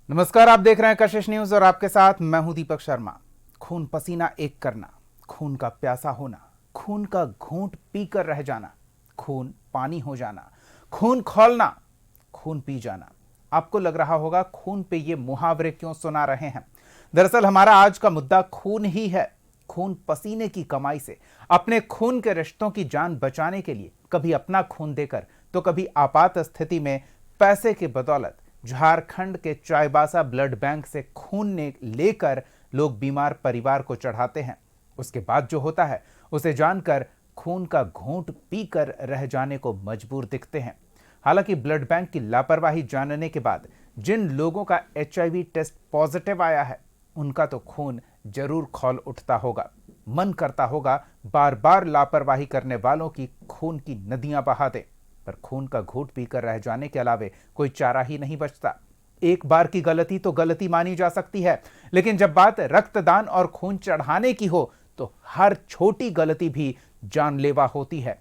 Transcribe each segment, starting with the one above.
नमस्कार, आप देख रहे हैं कशिश न्यूज और आपके साथ मैं हूं दीपक शर्मा। खून पसीना एक करना, खून का प्यासा होना, खून का घूंट पीकर रह जाना, खून पानी हो जाना, खून खौलना, खून पी जाना। आपको लग रहा होगा खून पे ये मुहावरे क्यों सुना रहे हैं। दरअसल हमारा आज का मुद्दा खून ही है। खून पसीने की कमाई से अपने खून के रिश्तों की जान बचाने के लिए कभी अपना खून देकर तो कभी आपात स्थिति में पैसे के बदौलत झारखंड के चाईबासा ब्लड बैंक से खून ने लेकर लोग बीमार परिवार को चढ़ाते हैं। उसके बाद जो होता है उसे जानकर खून का घूंट पीकर रह जाने को मजबूर दिखते हैं। हालांकि ब्लड बैंक की लापरवाही जानने के बाद जिन लोगों का एचआईवी टेस्ट पॉजिटिव आया है उनका तो खून जरूर खौल उठता होगा। मन करता होगा बार बार लापरवाही करने वालों की खून की नदियां बहा दे, पर खून का घूंट पीकर रह जाने के अलावे कोई चारा ही नहीं बचता। एक बार की गलती तो गलती मानी जा सकती है, लेकिन जब बात रक्तदान और खून चढ़ाने की हो तो हर छोटी गलती भी जानलेवा होती है।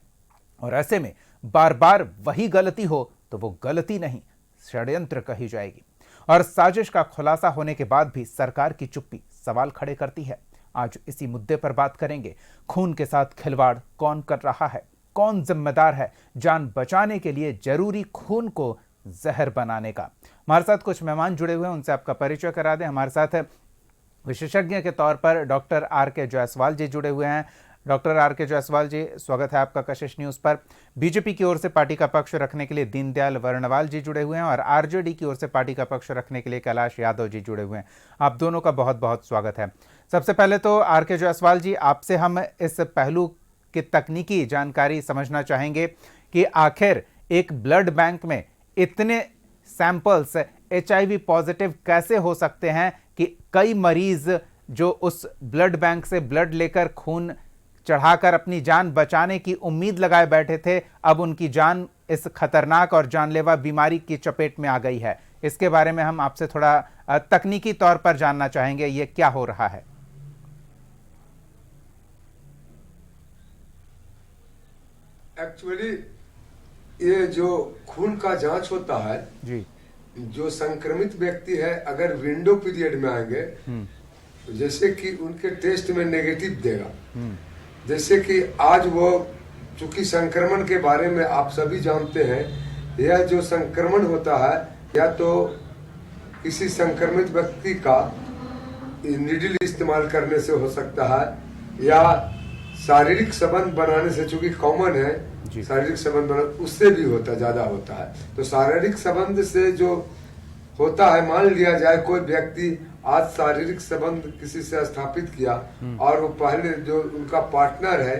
और ऐसे में बार बार वही गलती हो तो वो गलती नहीं, षड्यंत्र कही जाएगी। और साजिश का खुलासा होने के बाद भी सरकार की चुप्पी सवाल खड़े करती है। आज इसी मुद्दे पर बात करेंगे। खून के साथ खिलवाड़ कौन कर रहा है, कौन जिम्मेदार है जान बचाने के लिए जरूरी खून को जहर बनाने का। हमारे साथ कुछ मेहमान जुड़े हुए हैं, उनसे आपका परिचय करा दें। हमारे साथ विशेषज्ञ के तौर पर डॉक्टर आर के जायसवाल जी जुड़े हुए हैं। डॉक्टर आर के जायसवाल जी, स्वागत है आपका कशिश न्यूज पर। बीजेपी की ओर से पार्टी का पक्ष रखने के लिए दीनदयाल वर्णवाल जी जुड़े हुए हैं और आरजेडी की ओर से पार्टी का पक्ष रखने के लिए कैलाश यादव जी जुड़े हुए हैं। आप दोनों का बहुत बहुत स्वागत है। सबसे पहले तो आर के जायसवाल जी, आपसे हम इस पहलू की तकनीकी जानकारी समझना चाहेंगे कि आखिर एक ब्लड बैंक में इतने सैंपल्स एचआईवी पॉजिटिव कैसे हो सकते हैं कि कई मरीज जो उस ब्लड बैंक से ब्लड लेकर खून चढ़ाकर अपनी जान बचाने की उम्मीद लगाए बैठे थे, अब उनकी जान इस खतरनाक और जानलेवा बीमारी की चपेट में आ गई है। इसके बारे में हम आपसे थोड़ा तकनीकी तौर पर जानना चाहेंगे, ये क्या हो रहा है। एक्चुअली ये जो खून का जांच होता है जी, जो संक्रमित व्यक्ति है अगर विंडो पीरियड में आएंगे तो जैसे कि उनके टेस्ट में नेगेटिव देगा। जैसे कि आज वो चूंकि संक्रमण के बारे में आप सभी जानते हैं, यह जो संक्रमण होता है या तो किसी संक्रमित व्यक्ति का निडिल इस्तेमाल करने से हो सकता है या शारीरिक संबंध बनाने से, चूंकि कॉमन है शारीरिक संबंध बना, उससे भी ज्यादा होता है। तो शारीरिक संबंध से जो होता है, मान लिया जाए कोई व्यक्ति आज शारीरिक संबंध किसी से स्थापित किया और वो पहले जो उनका पार्टनर है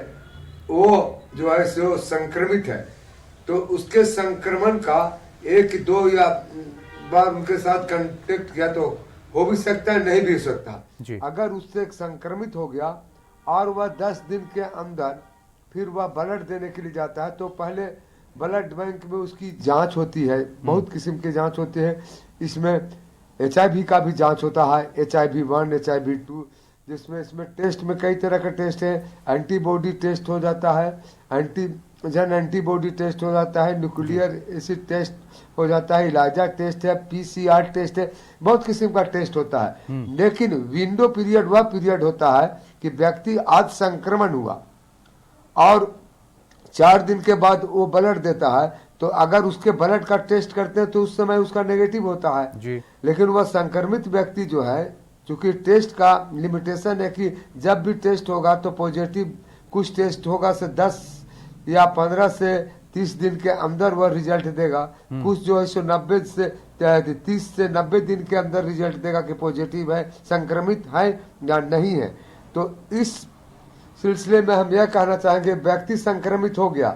वो जो है सो संक्रमित है, तो उसके संक्रमण का एक दो या बार उनके साथ कांटेक्ट किया तो हो भी सकता है, नहीं भी हो सकता। अगर उससे संक्रमित हो गया और वह 10 दिन के अंदर फिर वह ब्लड देने के लिए जाता है तो पहले ब्लड बैंक में उसकी जांच होती है। बहुत किस्म की जांच होती है, इसमें एचआईवी का भी जांच होता है, HIV-1 HIV-2, जिसमें इसमें टेस्ट में कई तरह का टेस्ट है। एंटीबॉडी टेस्ट हो जाता है, एंटीबॉडी टेस्ट हो जाता है, न्यूक्लियर एसिड टेस्ट हो जाता है, इलाजा टेस्ट है, PCR टेस्ट है, बहुत किस्म का टेस्ट होता है। लेकिन विंडो पीरियड वह पीरियड होता है कि व्यक्ति आज संक्रमण हुआ और 4 दिन के बाद वो ब्लड देता है, तो अगर उसके ब्लड का टेस्ट करते हैं तो उस समय उसका नेगेटिव होता है जी। लेकिन वह संक्रमित व्यक्ति जो है, चूंकि टेस्ट का लिमिटेशन है कि जब भी टेस्ट होगा तो पॉजिटिव कुछ टेस्ट होगा से 10 या 15 से 30 दिन के अंदर वह रिजल्ट देगा, कुछ जो है सो 30 से 90 दिन के अंदर रिजल्ट देगा कि पॉजिटिव है, संक्रमित है या नहीं है। तो इस सिलसिले में हम यह कहना चाहेंगे, व्यक्ति संक्रमित हो गया,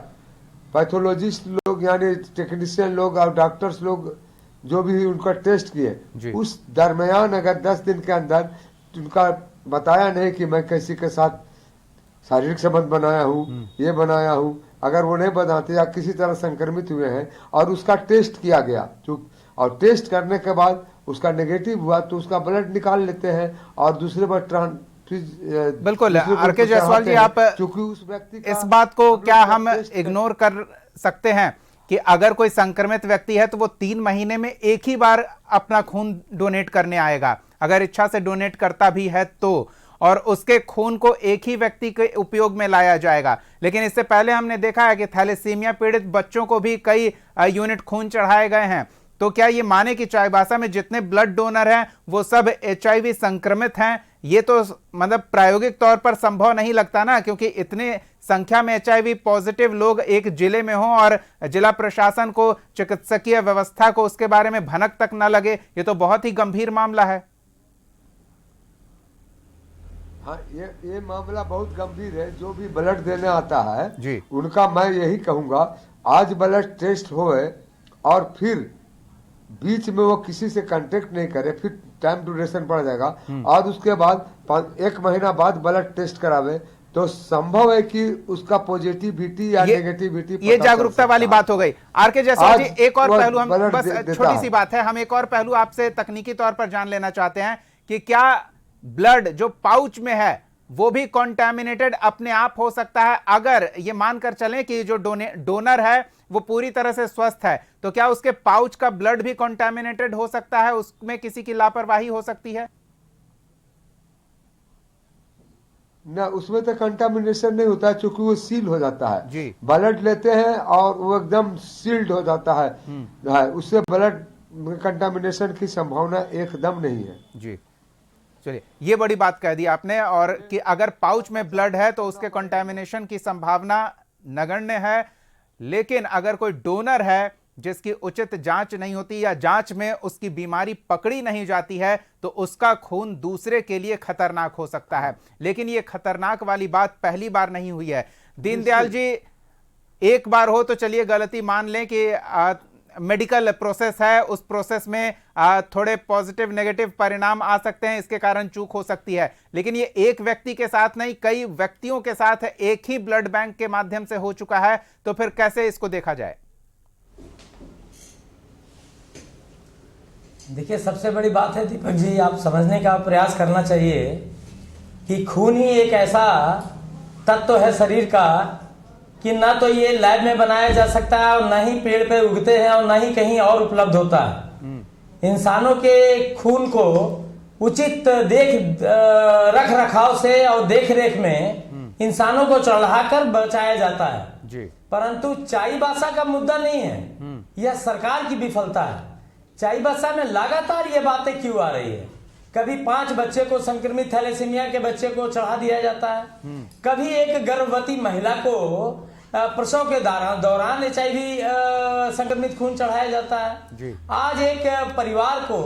पैथोलॉजिस्ट लोग यानी टेक्नीशियन लोग और डॉक्टर्स लोग जो भी उनका टेस्ट किए, उस दरमियान अगर 10 दिन के अंदर उनका बताया नहीं कि मैं किसी के साथ शारीरिक संबंध बनाया हूँ, ये बनाया हूँ, अगर वो नहीं बताते या किसी तरह संक्रमित हुए हैं और उसका टेस्ट किया गया और टेस्ट करने के बाद उसका नेगेटिव हुआ तो उसका ब्लड निकाल लेते हैं और दूसरे बार बिल्कुल। आर के जायसवाल जी, आप क्योंकि उस व्यक्ति इस बात को क्या हम इग्नोर कर सकते हैं कि अगर कोई संक्रमित व्यक्ति है तो वो 3 महीने में एक ही बार अपना खून डोनेट करने आएगा, अगर इच्छा से डोनेट करता भी है तो, और उसके खून को एक ही व्यक्ति के उपयोग में लाया जाएगा। लेकिन इससे पहले हमने देखा है कि थैलेसीमिया पीड़ित बच्चों को भी कई यूनिट खून चढ़ाए गए हैं। तो क्या ये माने कि चाईबासा में जितने ब्लड डोनर हैं वो सब HIV संक्रमित हैं? ये तो मतलब प्रायोगिक तौर पर संभव नहीं लगता ना, क्योंकि इतने संख्या में HIV पॉजिटिव लोग एक जिले में हों और जिला प्रशासन को, चिकित्सकीय व्यवस्था को उसके बारे में भनक तक न लगे, ये तो बहुत ही गंभीर मामला है। हाँ, ये मामला बहुत गंभीर है। जो भी ब्लड देने आता है जी, उनका मैं यही कहूंगा, आज ब्लड टेस्ट होए और फिर बीच में वो किसी से कांटेक्ट नहीं करे, फिर टाइम ड्यूरेशन पड़ जाएगा, और उसके बाद 1 महीना बाद ब्लड टेस्ट करावे तो संभव है कि उसका पॉजिटिविटी या नेगेटिविटी, ये जागरूकता वाली बात हो गई। आरके जायसवाल जी, एक और पहलू हम बस छोटी सी बात है, हम एक और पहलू आपसे तकनीकी तौर पर जान लेना चाहते हैं कि क्या ब्लड जो पाउच में है वो भी कॉन्टैमिनेटेड अपने आप हो सकता है? अगर ये मानकर चलें कि जो डोनर है वो पूरी तरह से स्वस्थ है, तो क्या उसके पाउच का ब्लड भी कॉन्टैमिनेटेड हो सकता है? उसमें किसी की लापरवाही हो सकती है? ना, उसमें तो कंटामिनेशन नहीं होता है, क्योंकि वो सील हो जाता है जी। ब्लड लेते हैं और वो एकदम सील्ड हो जाता है, उससे ब्लड कंटामिनेशन की संभावना एकदम नहीं है। जी, चलिए, ये बड़ी बात कह दी आपने, और कि अगर पाउच में ब्लड है तो उसके कंटामिनेशन की संभावना नगण्य है। लेकिन अगर कोई डोनर है जिसकी उचित जांच नहीं होती या जांच में उसकी बीमारी पकड़ी नहीं जाती है तो उसका खून दूसरे के लिए खतरनाक हो सकता है। लेकिन ये खतरनाक वाली बात पहली बार नहीं हुई है। दीनदयाल जी, एक बार हो तो चलिए गलती मान लें कि मेडिकल प्रोसेस है, उस प्रोसेस में थोड़े पॉजिटिव नेगेटिव परिणाम आ सकते हैं, इसके कारण चूक हो सकती है। लेकिन ये एक व्यक्ति के साथ नहीं, कई व्यक्तियों के साथ एक ही ब्लड बैंक के माध्यम से हो चुका है, तो फिर कैसे इसको देखा जाए? देखिए, सबसे बड़ी बात है दीपक जी, आप समझने का प्रयास करना चाहिए कि खून ही एक ऐसा तत्व है शरीर का कि ना तो ये लैब में बनाया जा सकता है और ना ही पेड़ पे उगते हैं और ना ही कहीं और उपलब्ध होता है। इंसानों के खून को उचित रख रखाव से और देख रेख में इंसानों को चढ़ाकर बचाया जाता है जी। परंतु चाईबासा का मुद्दा नहीं है, यह सरकार की विफलता है। चाईबासा में लगातार ये बातें क्यों आ रही है? कभी 5 बच्चे को संक्रमित थैलेसीमिया के बच्चे को चढ़ा दिया जाता है, कभी एक गर्भवती महिला को प्रसव के दौरान HIV संक्रमित खून चढ़ाया जाता है जी। आज एक परिवार को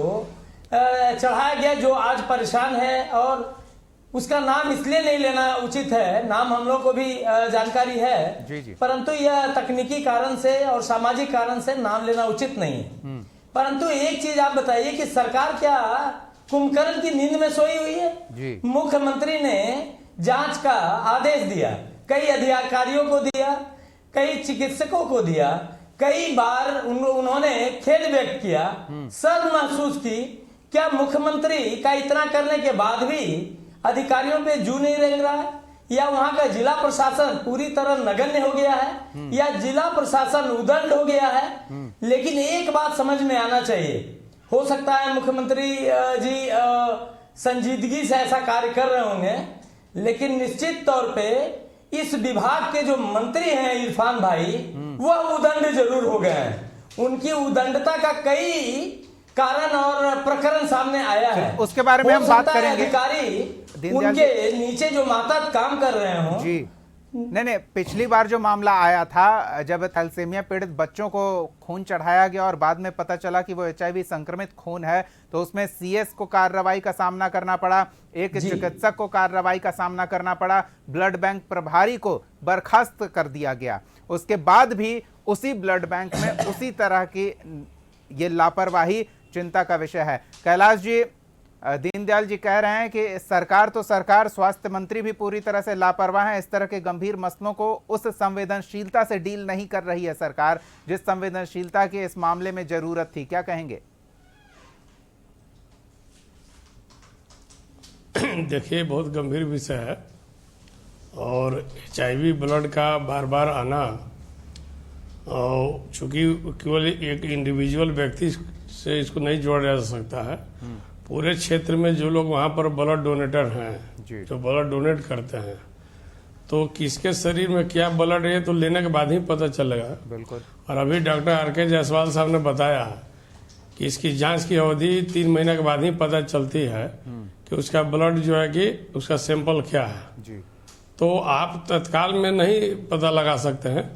चढ़ाया गया जो आज परेशान है, और उसका नाम इसलिए नहीं लेना उचित है, नाम हम लोग को भी जानकारी है जी जी। परंतु यह तकनीकी कारण से और सामाजिक कारण से नाम लेना उचित नहीं है। परंतु एक चीज आप बताइए कि सरकार क्या कुंभकर्ण की नींद में सोई हुई है? मुख्यमंत्री ने जांच का आदेश दिया, कई अधिकारियों को दिया, कई चिकित्सकों को दिया, कई बार उन्होंने खेद व्यक्त किया, शर्म महसूस की। क्या मुख्यमंत्री का इतना करने के बाद भी अधिकारियों पे जू नहीं रेंग रहा है, या वहां का जिला प्रशासन पूरी तरह नगण्य हो गया है, या जिला प्रशासन उदंड हो गया है? लेकिन एक बात समझ में आना चाहिए, हो सकता है मुख्यमंत्री जी संजीदगी से ऐसा कार्य कर रहे होंगे, लेकिन निश्चित तौर पे इस विभाग के जो मंत्री हैं इरफान भाई, वह उदंड जरूर हो गए हैं। उनकी उदंडता का कई कारण और प्रकरण सामने आया है, उसके बारे में हम बात करेंगे। अधिकारी उनके नीचे जो मातहत काम कर रहे हो जी। नहीं, पिछली बार जो मामला आया था जब थैलेसीमिया पीड़ित बच्चों को खून चढ़ाया गया और बाद में पता चला कि वो HIV संक्रमित खून है, तो उसमें CS को कार्रवाई का सामना करना पड़ा, एक चिकित्सक को कार्रवाई का सामना करना पड़ा, ब्लड बैंक प्रभारी को बर्खास्त कर दिया गया। उसके बाद भी उसी ब्लड बैंक में उसी तरह की ये लापरवाही चिंता का विषय है। कैलाश जी, दीनदयाल जी कह रहे हैं कि सरकार तो सरकार, स्वास्थ्य मंत्री भी पूरी तरह से लापरवाह है, इस तरह के गंभीर मसलों को उस संवेदनशीलता से डील नहीं कर रही है सरकार जिस संवेदनशीलता की इस मामले में जरूरत थी। क्या कहेंगे? देखिए, बहुत गंभीर विषय है और HIV ब्लड का बार बार आना और चूंकि केवल एक इंडिविजुअल व्यक्ति से इसको नहीं जोड़ा जा सकता है, पूरे क्षेत्र में जो लोग वहाँ पर ब्लड डोनेटर हैं, जो ब्लड डोनेट करते हैं, तो किसके शरीर में क्या ब्लड है तो लेने के बाद ही पता चलेगा। बिल्कुल। और अभी डॉक्टर आर.के. जायसवाल साहब ने बताया कि इसकी जांच की अवधि 3 महीने के बाद ही पता चलती है कि उसका ब्लड जो है कि उसका सैंपल क्या है जी। तो आप तत्काल में नहीं पता लगा सकते हैं,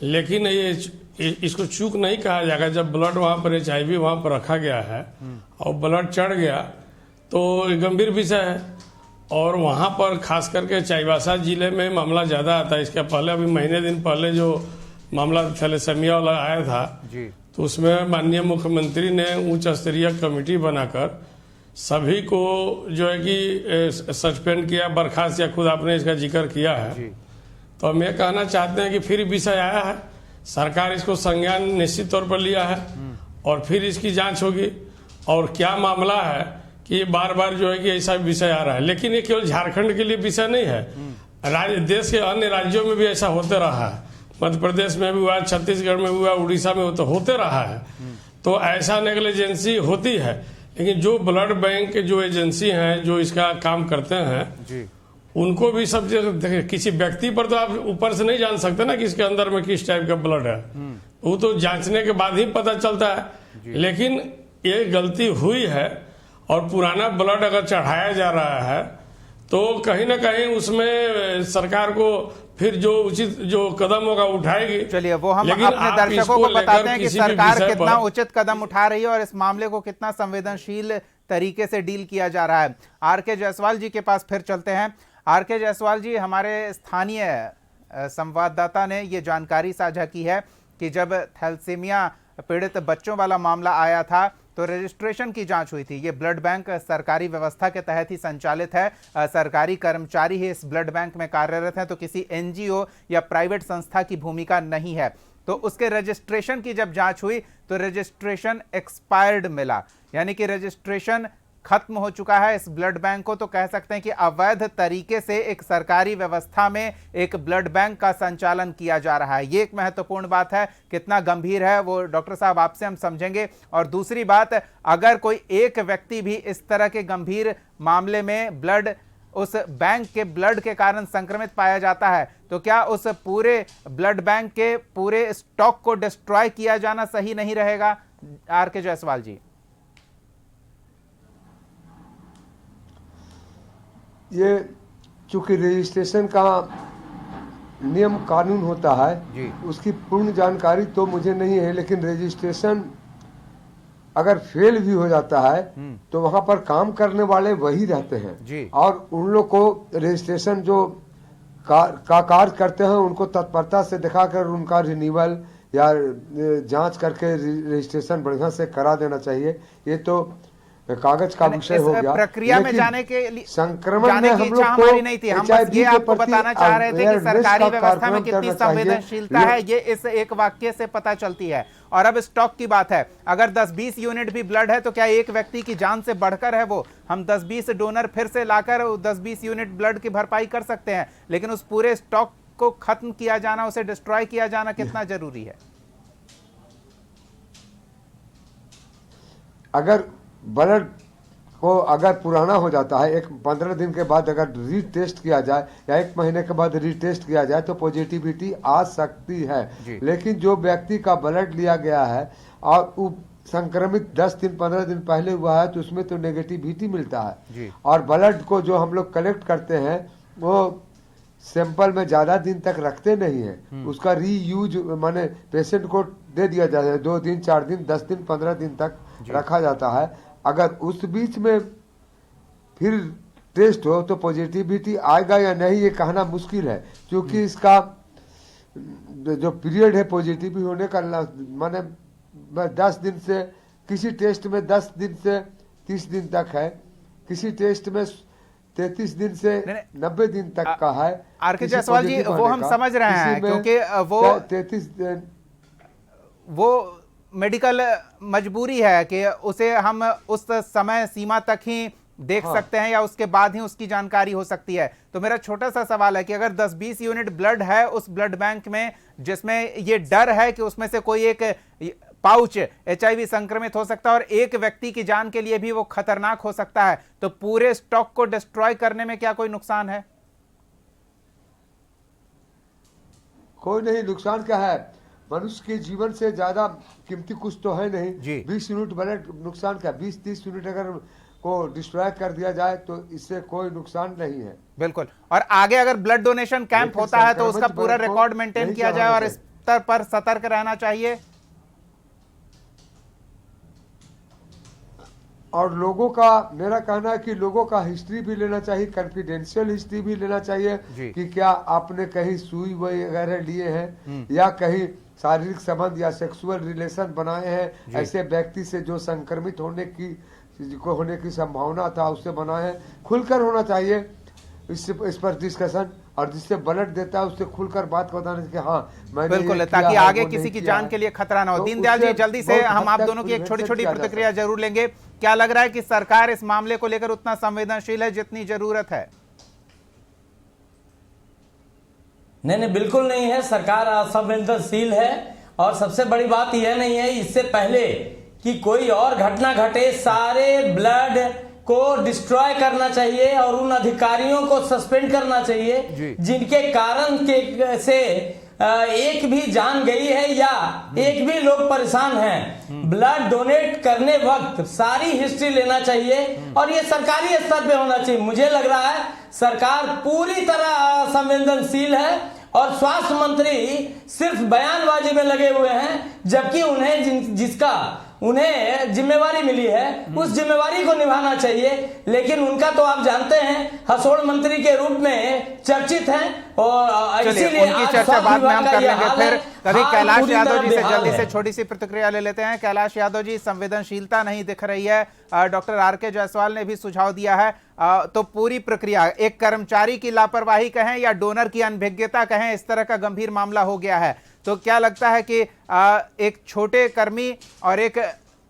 लेकिन इसको चूक नहीं कहा जाएगा। जब ब्लड वहाँ पर HIV वहाँ पर रखा गया है और ब्लड चढ़ गया तो ये गंभीर विषय है। और वहाँ पर खास करके चाईबासा जिले में मामला ज़्यादा आता है। इसके पहले अभी महीने दिन पहले जो मामला थैलेसेमिया वाला आया था जी। तो उसमें माननीय मुख्यमंत्री ने उच्च स्तरीय कमेटी बनाकर सभी को जो है कि सस्पेंड किया, बर्खास्त, या खुद आपने इसका जिक्र किया है जी। तो हम ये कहना चाहते हैं कि फिर विषय आया है, सरकार इसको संज्ञान निश्चित तौर पर लिया है और फिर इसकी जांच होगी और क्या मामला है कि बार बार जो है कि ऐसा विषय आ रहा है। लेकिन ये केवल झारखंड के लिए विषय नहीं है, देश के अन्य राज्यों में भी ऐसा होते रहा है। मध्य प्रदेश में भी हुआ, छत्तीसगढ़ में भी हुआ, उड़ीसा में तो होते रहा है। तो ऐसा नेग्लिजेंसी होती है, लेकिन जो ब्लड बैंक जो एजेंसी हैं जो इसका काम करते हैं जी। उनको भी सब देखिए, किसी व्यक्ति पर तो आप ऊपर से नहीं जान सकते ना कि इसके अंदर में किस टाइप का ब्लड है, वो तो जांचने के बाद ही पता चलता है। लेकिन ये गलती हुई है और पुराना ब्लड अगर चढ़ाया जा रहा है तो कहीं ना कहीं उसमें सरकार को फिर जो उचित जो कदम होगा उठाएगी। चलिए, वो हम अपने दर्शकों को बताते हैं कि सरकार कितना उचित कदम उठा रही है और इस मामले को कितना संवेदनशील तरीके से डील किया जा रहा है। आर.के. जायसवाल जी के पास फिर चलते हैं। आर.के. जायसवाल जी, हमारे स्थानीय संवाददाता ने ये जानकारी साझा की है कि जब थैलेसीमिया पीड़ित बच्चों वाला मामला आया था तो रजिस्ट्रेशन की जांच हुई थी। ये ब्लड बैंक सरकारी व्यवस्था के तहत ही संचालित है, सरकारी कर्मचारी ही इस ब्लड बैंक में कार्यरत हैं, तो किसी NGO या प्राइवेट संस्था की भूमिका नहीं है। तो उसके रजिस्ट्रेशन की जब जांच हुई तो रजिस्ट्रेशन एक्सपायर्ड मिला, यानी कि रजिस्ट्रेशन खत्म हो चुका है इस ब्लड बैंक को। तो कह सकते हैं कि अवैध तरीके से एक सरकारी व्यवस्था में एक ब्लड बैंक का संचालन किया जा रहा है। ये एक महत्वपूर्ण बात है। कितना गंभीर है वो डॉक्टर साहब आपसे हम समझेंगे। और दूसरी बात, अगर कोई एक व्यक्ति भी इस तरह के गंभीर मामले में ब्लड उस बैंक के ब्लड के कारण संक्रमित पाया जाता है तो क्या उस पूरे ब्लड बैंक के पूरे स्टॉक को डिस्ट्रॉय किया जाना सही नहीं रहेगा? आर.के. जायसवाल जी। ये चूंकि रजिस्ट्रेशन का नियम कानून होता है जी। उसकी पूर्ण जानकारी तो मुझे नहीं है, लेकिन रजिस्ट्रेशन अगर फेल भी हो जाता है तो वहां पर काम करने वाले वही रहते हैं जी। और उन लोग को रजिस्ट्रेशन जो कार्य करते हैं उनको तत्परता से दिखाकर उनका रिन्यूअल या जांच करके रजिस्ट्रेशन बढ़िया से करा देना चाहिए। ये तो कागज का विषय हो गया। प्रक्रिया में जाने के लिए संक्रमण में हम लोग हमारी नहीं थी। हम बस ये आपको बताना चाह रहे थे कि सरकारी व्यवस्था में कितनी संवेदनशीलता है, ये इस एक वाक्य से पता चलती है। और अब स्टॉक की बात है, अगर 10-20 यूनिट भी ब्लड है तो क्या एक व्यक्ति की जान से बढ़कर है वो? हम 10-20 डोनर फिर से लाकर 10-20 यूनिट ब्लड की भरपाई कर सकते हैं, लेकिन उस पूरे स्टॉक को खत्म किया जाना, उसे डिस्ट्रॉय किया जाना कितना जरूरी है? अगर ब्लड को अगर पुराना हो जाता है, 15 दिन के बाद अगर रीटेस्ट किया जाए या 1 महीने के बाद रीटेस्ट किया जाए तो पॉजिटिविटी आ सकती है। लेकिन जो व्यक्ति का ब्लड लिया गया है और वो संक्रमित 10 दिन 15 दिन पहले हुआ है तो उसमें तो नेगेटिविटी मिलता है। और ब्लड को जो हम लोग कलेक्ट करते हैं वो सैंपल में ज्यादा दिन तक रखते नहीं है, उसका रीयूज माने पेशेंट को दे दिया जाता है। 2 दिन 4 दिन 10 दिन 15 दिन तक रखा जाता है। अगर उस बीच में फिर टेस्ट हो तो पॉजिटिविटी आएगा या नहीं ये कहना मुश्किल है, क्योंकि इसका जो पीरियड है पॉजिटिव होने का माने 10 दिन से, किसी टेस्ट में 10 दिन से 30 दिन तक है, किसी टेस्ट में 33 दिन से 90 दिन तक का है। आर.के. जायसवाल जी, वो हम समझ रहे हैं क्योंकि वो 33 दिन वो मेडिकल मजबूरी है कि उसे हम उस समय सीमा तक ही देख सकते हैं या उसके बाद ही उसकी जानकारी हो सकती है। तो मेरा छोटा सा सवाल है कि अगर 10-20 यूनिट ब्लड है उस ब्लड बैंक में, जिसमें ये डर है कि उसमें से कोई एक पाउच HIV संक्रमित हो सकता है और एक व्यक्ति की जान के लिए भी वो खतरनाक हो सकता है, तो पूरे स्टॉक को डिस्ट्रॉय करने में क्या कोई नुकसान है? कोई नहीं, नुकसान क्या है? मनुष्य के जीवन से ज्यादा कीमती कुछ तो है नहीं। 20 यूनिट ब्लड, नुकसान क्या? 20-30 यूनिट अगर को डिस्ट्रॉय कर दिया जाए तो इससे कोई नुकसान नहीं है। बिल्कुल। और आगे अगर ब्लड डोनेशन कैंप होता है तो उसका पूरा रिकॉर्ड मेंटेन किया जाए और इस स्तर पर सतर्क रहना चाहिए। और लोगों का, मेरा कहना है कि लोगों का हिस्ट्री भी लेना चाहिए, कॉन्फिडेंशियल हिस्ट्री भी लेना चाहिए कि क्या आपने कहीं सुई वगैरह लिए हैं या कहीं शारीरिक संबंध या सेक्सुअल रिलेशन बनाए हैं ऐसे व्यक्ति से जो संक्रमित होने की संभावना था, उससे बनाए हैं। खुलकर होना चाहिए इस पर डिस्कशन, और जिससे ब्लड देता है उससे खुलकर बात बताने कि हाँ मैंने बिल्कुल, ताकि आगे किसी की जान के लिए खतरा ना हो। दीनदयाल जी, जल्दी से हम आप दोनों की एक छोटी छोटी प्रतिक्रिया जरूर लेंगे। क्या लग रहा है कि सरकार इस मामले को लेकर उतना संवेदनशील है जितनी जरूरत है? नहीं, बिल्कुल नहीं है। सरकार असंवेदनशील है और सबसे बड़ी बात यह नहीं है, इससे पहले कि कोई और घटना घटे सारे ब्लड को डिस्ट्रॉय करना चाहिए और उन अधिकारियों को सस्पेंड करना चाहिए जिनके कारण के से एक भी जान गई है या एक भी लोग परेशान हैं। ब्लड डोनेट करने वक्त सारी हिस्ट्री लेना चाहिए और ये सरकारी स्तर पे होना चाहिए। मुझे लग रहा है सरकार पूरी तरह संवेदनशील है और स्वास्थ्य मंत्री सिर्फ बयानबाजी में लगे हुए हैं, जबकि उन्हें जिसका उन्हें जिम्मेवारी मिली है उस जिम्मेवारी को निभाना चाहिए। लेकिन उनका तो आप जानते हैं हसोड़ मंत्री के रूप में चर्चित हैं और इसीलिए उनकी चर्चा बाद में हम कर लेंगे। फिर कभी कैलाश यादव जी से जल्दी से छोटी सी प्रतिक्रिया ले लेते हैं। कैलाश यादव जी, संवेदनशीलता नहीं दिख रही है, डॉक्टर RK जायसवाल ने भी सुझाव दिया है, तो पूरी प्रक्रिया एक कर्मचारी की लापरवाही कहें या डोनर की अनभिज्ञता कहें, इस तरह का गंभीर मामला हो गया है। तो क्या लगता है कि एक छोटे कर्मी और एक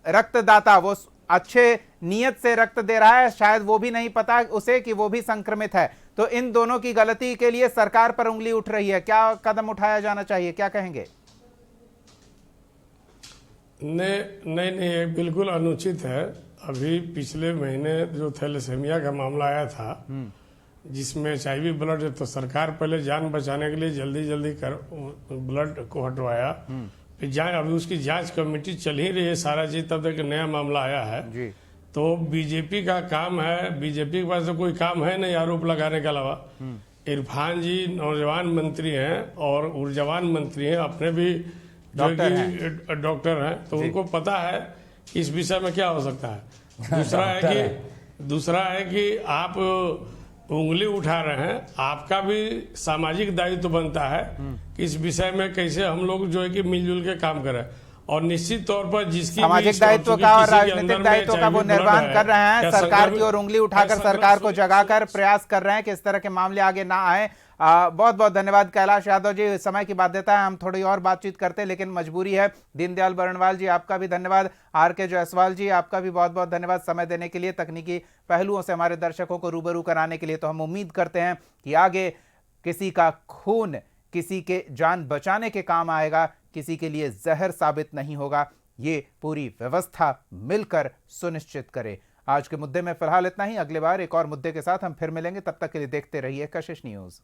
रक्तदाता, वो अच्छे नियत से रक्त दे रहा है, शायद वो भी नहीं पता उसे कि वो भी संक्रमित है, तो इन दोनों की गलती के लिए सरकार पर उंगली उठ रही है, क्या कदम उठाया जाना चाहिए, क्या कहेंगे? नहीं, ये बिल्कुल अनुचित है। अभी पिछले महीने जो थैलेसेमिया का मामला आया था जिसमें HIV ब्लड, तो सरकार पहले जान बचाने के लिए जल्दी कर ब्लड को हटवाया, फिर अभी उसकी जांच कमेटी चल ही रही है सारा चीज, तब तक नया मामला आया है जी। तो बीजेपी का काम है, बीजेपी के पास तो कोई काम है नहीं आरोप लगाने के अलावा। इरफान जी नौजवान मंत्री हैं और ऊर्जावान मंत्री हैं, अपने भी डॉक्टर हैं, तो उनको पता है कि इस विषय में क्या हो सकता है। दूसरा है कि आप उंगली उठा रहे हैं, आपका भी सामाजिक दायित्व बनता है कि इस विषय में कैसे हम लोग जो है कि मिलजुल के काम करें, और निश्चित तौर पर जिसकी सामाजिक दायित्व का और राजनीतिक दायित्व का वो निर्वहन कर रहे हैं, सरकार की ओर उंगली उठाकर सरकार को जगाकर प्रयास कर रहे हैं कि इस तरह के मामले आगे ना आए। बहुत बहुत धन्यवाद कैलाश यादव जी, समय की बाध्यता है, हम थोड़ी और बातचीत करते हैं लेकिन मजबूरी है। दीनदयाल बरनवाल जी, आपका भी धन्यवाद। RK जायसवाल जी, आपका भी बहुत बहुत धन्यवाद समय देने के लिए, तकनीकी पहलुओं से हमारे दर्शकों को रूबरू कराने के लिए। तो हम उम्मीद करते हैं कि आगे किसी का खून किसी के जान बचाने के काम आएगा, किसी के लिए जहर साबित नहीं होगा, ये पूरी व्यवस्था मिलकर सुनिश्चित करे। आज के मुद्दे में फिलहाल इतना ही, अगले बार एक और मुद्दे के साथ हम फिर मिलेंगे, तब तक के लिए देखते रहिए कशिश न्यूज।